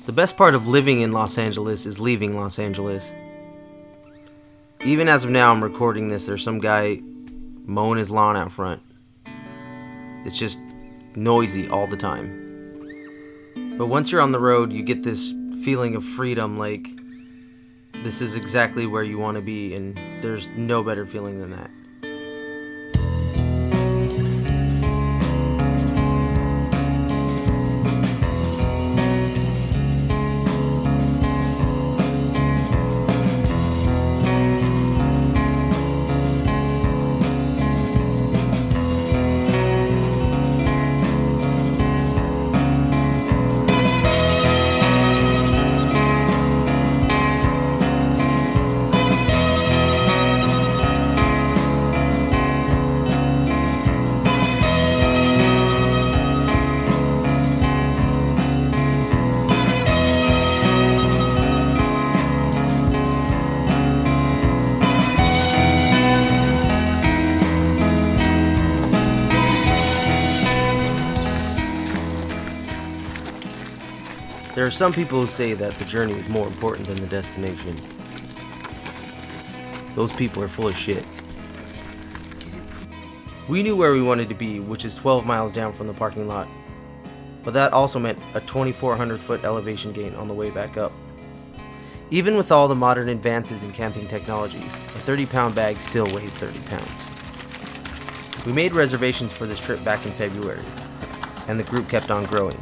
The best part of living in Los Angeles is leaving Los Angeles. Even as of now, I'm recording this, there's some guy mowing his lawn out front. It's just noisy all the time. But once you're on the road, you get this feeling of freedom, like this is exactly where you want to be, and there's no better feeling than that. There are some people who say that the journey is more important than the destination. Those people are full of shit. We knew where we wanted to be, which is 12 miles down from the parking lot. But that also meant a 2,400-foot elevation gain on the way back up. Even with all the modern advances in camping technologies, a 30-pound bag still weighs 30 pounds. We made reservations for this trip back in February, and the group kept on growing.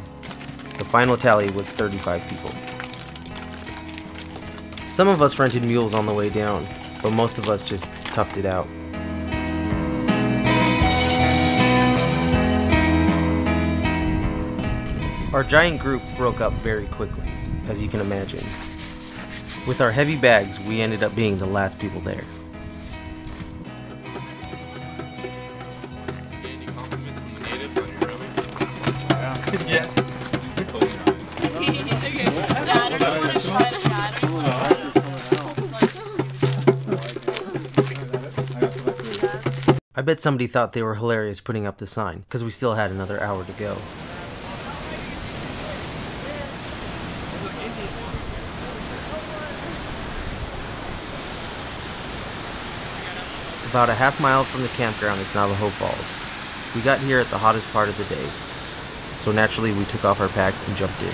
The final tally was 35 people. Some of us rented mules on the way down, but most of us just toughed it out. Our giant group broke up very quickly, as you can imagine. With our heavy bags, we ended up being the last people there. Any compliments from the natives on your rowing? Yeah. I bet somebody thought they were hilarious putting up the sign, because we still had another hour to go. About a half mile from the campground is Navajo Falls. We got here at the hottest part of the day, so naturally we took off our packs and jumped in.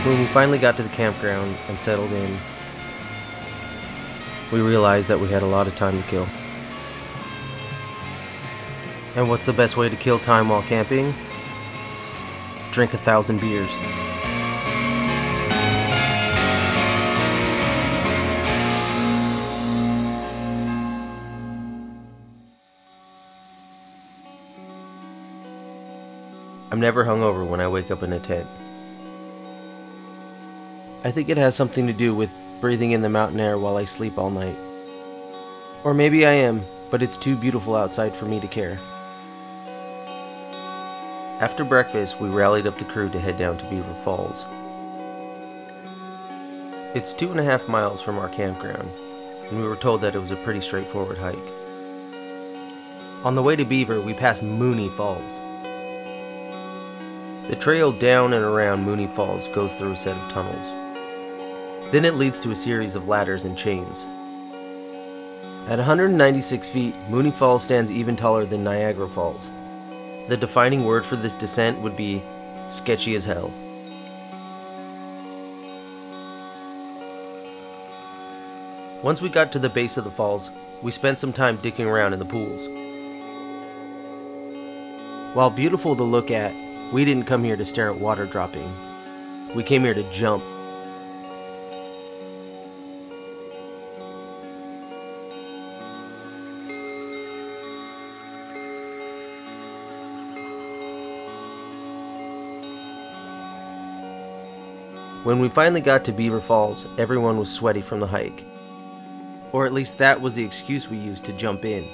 When we finally got to the campground and settled in, we realized that we had a lot of time to kill. And what's the best way to kill time while camping? drink 1,000 beers. I'm never hungover when I wake up in a tent. I think it has something to do with breathing in the mountain air while I sleep all night. Or maybe I am, but it's too beautiful outside for me to care. After breakfast, we rallied up the crew to head down to Beaver Falls. It's 2.5 miles from our campground, and we were told that it was a pretty straightforward hike. On the way to Beaver, we passed Mooney Falls. The trail down and around Mooney Falls goes through a set of tunnels. Then it leads to a series of ladders and chains. At 196 feet, Mooney Falls stands even taller than Niagara Falls. The defining word for this descent would be sketchy as hell. Once we got to the base of the falls, we spent some time digging around in the pools. While beautiful to look at, we didn't come here to stare at water dropping. We came here to jump. When we finally got to Beaver Falls, everyone was sweaty from the hike. Or at least that was the excuse we used to jump in.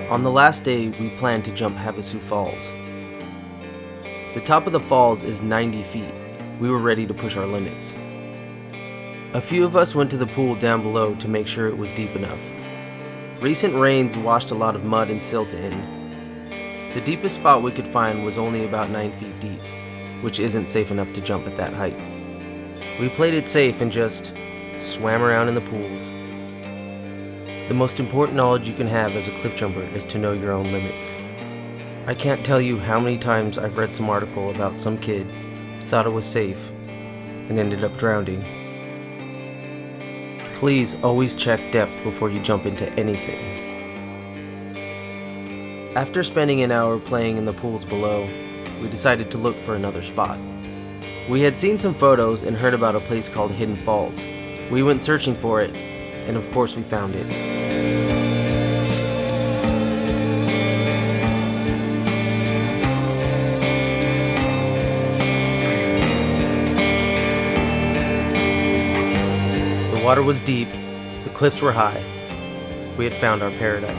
On the last day, we planned to jump Havasupai Falls. The top of the falls is 90 feet. We were ready to push our limits. A few of us went to the pool down below to make sure it was deep enough. Recent rains washed a lot of mud and silt in. The deepest spot we could find was only about 9 feet deep, which isn't safe enough to jump at that height. We played it safe and just swam around in the pools. The most important knowledge you can have as a cliff jumper is to know your own limits. I can't tell you how many times I've read some article about some kid who thought it was safe and ended up drowning. Please always check depth before you jump into anything. After spending an hour playing in the pools below, we decided to look for another spot. We had seen some photos and heard about a place called Hidden Falls. We went searching for it, and of course we found it. The water was deep, the cliffs were high. We had found our paradise.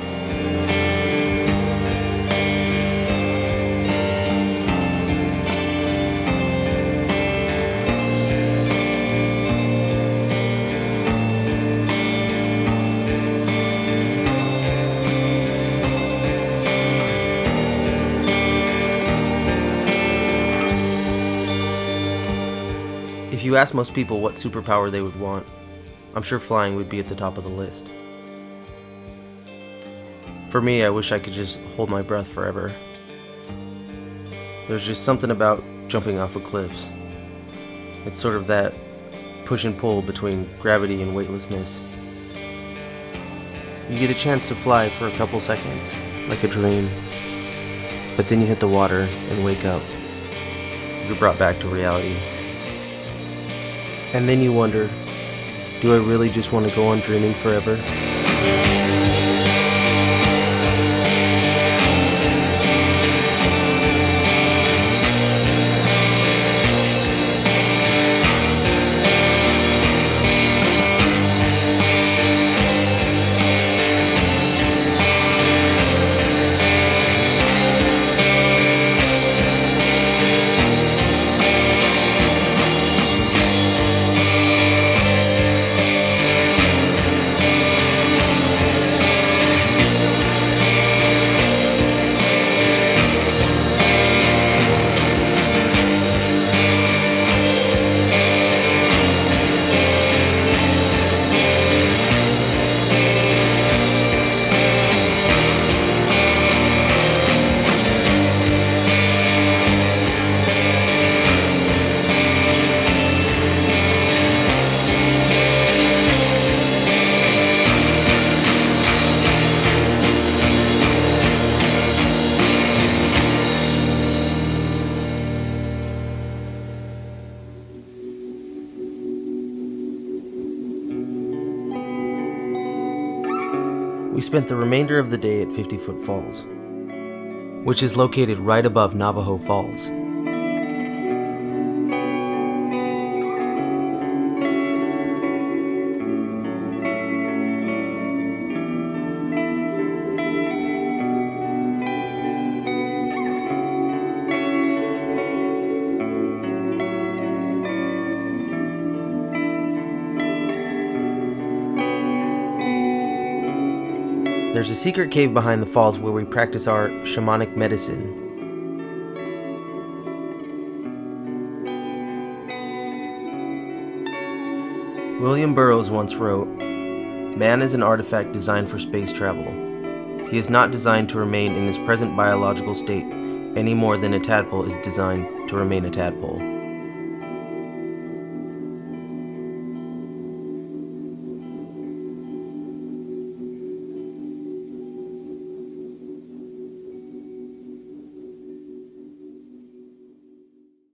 If you ask most people what superpower they would want, I'm sure flying would be at the top of the list. For me, I wish I could just hold my breath forever. There's just something about jumping off of cliffs. It's sort of that push and pull between gravity and weightlessness. You get a chance to fly for a couple seconds, like a dream, but then you hit the water and wake up. You're brought back to reality. And then you wonder, do I really just want to go on dreaming forever? We spent the remainder of the day at 50-Foot Falls, which is located right above Navajo Falls. There's a secret cave behind the falls where we practice our shamanic medicine. William Burroughs once wrote, "Man is an artifact designed for space travel. He is not designed to remain in his present biological state any more than a tadpole is designed to remain a tadpole."